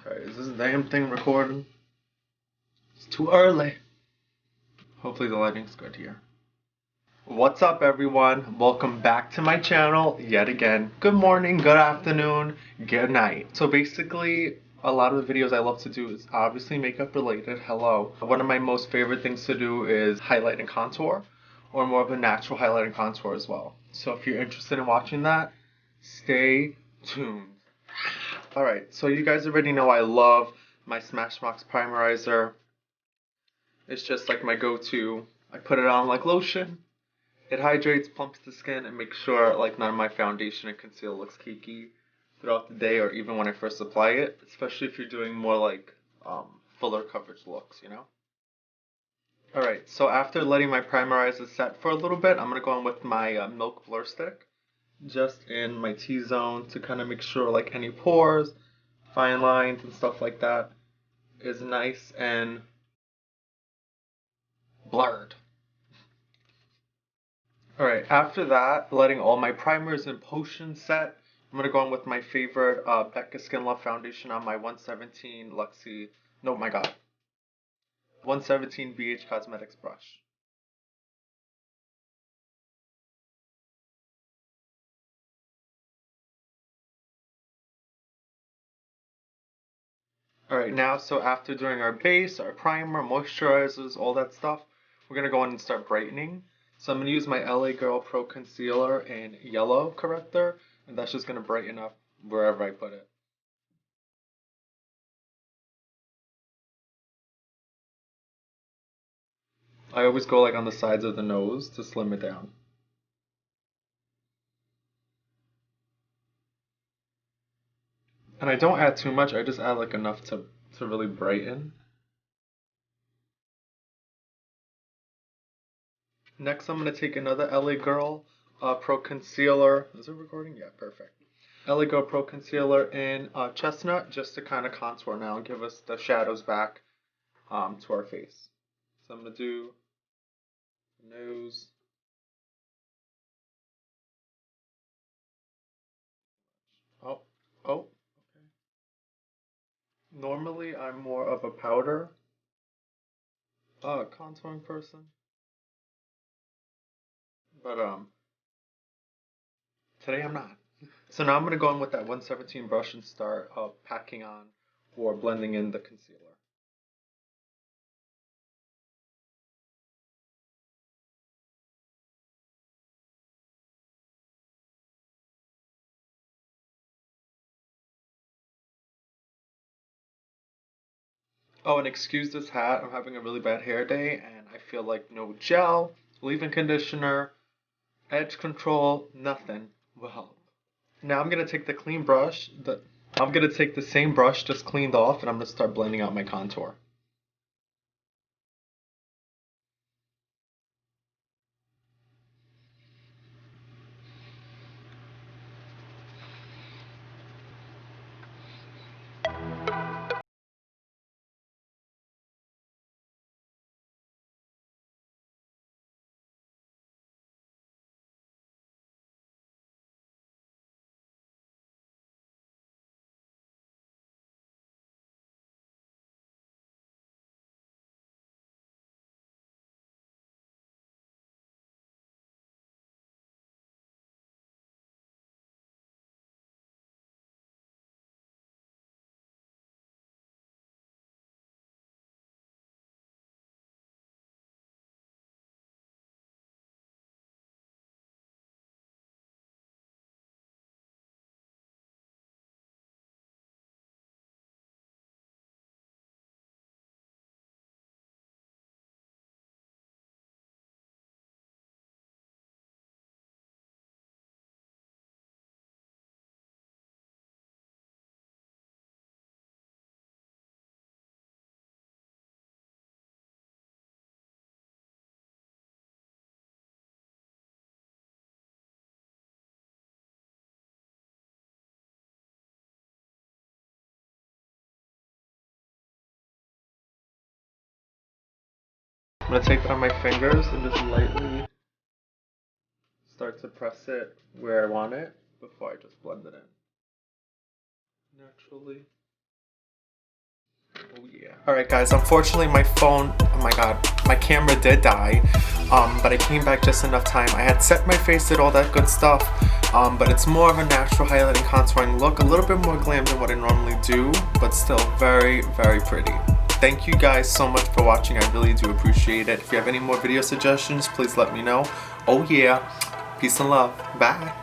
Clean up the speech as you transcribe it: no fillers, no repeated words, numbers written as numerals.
Alright, is this damn thing recording? It's too early. Hopefully the lighting's good here. What's up everyone? Welcome back to my channel yet again. Good morning, good afternoon, good night. So basically, a lot of the videos I love to do is obviously makeup related. Hello. One of my most favorite things to do is highlight and contour, or more of a natural highlight and contour as well. So if you're interested in watching that, stay tuned. Alright, so you guys already know I love my Smashbox Primerizer. It's just like my go-to. I put it on like lotion. It hydrates, plumps the skin, and makes sure like none of my foundation and concealer looks cakey throughout the day or even when I first apply it. Especially if you're doing more like fuller coverage looks, you know? Alright, so after letting my primerizer set for a little bit, I'm going to go in with my Milk Blur Stick. Just in my T-zone to kind of make sure like any pores, fine lines and stuff like that is nice and blurred. Alright, after that, letting all my primers and potions set, I'm going to go in with my favorite Becca Skin Love Foundation on my 117 Luxie, no my god, 117 BH Cosmetics brush. Alright, now so after doing our base, our primer, moisturizers, all that stuff, we're going to go in and start brightening. So I'm going to use my LA Girl Pro Concealer in Yellow Corrector, and that's just going to brighten up wherever I put it. I always go like on the sides of the nose to slim it down. And I don't add too much, I just add like enough to really brighten. Next I'm going to take another LA Girl Pro Concealer. Is it recording? Yeah, perfect. LA Girl Pro Concealer in Chestnut just to kind of contour now and give us the shadows back to our face. So I'm going to do the nose. Oh, oh, okay. Normally I'm more of a powder contouring person. But today I'm not. So now I'm going to go in with that 117 brush and start packing on or blending in the concealer. Oh, and excuse this hat. I'm having a really bad hair day and I feel like no gel, leave-in conditioner, edge control, nothing will help. Now I'm going to take the clean brush. I'm going to take the same brush just cleaned off and I'm going to start blending out my contour. I'm going to take that on my fingers and just lightly start to press it where I want it before I just blend it in naturally. Alright guys, unfortunately my phone, oh my god, my camera did die, but I came back just enough time. I had set my face, did all that good stuff, but it's more of a natural highlighting contouring look, a little bit more glam than what I normally do, but still very, very pretty. Thank you guys so much for watching, I really do appreciate it. If you have any more video suggestions, please let me know. Oh yeah, peace and love, bye.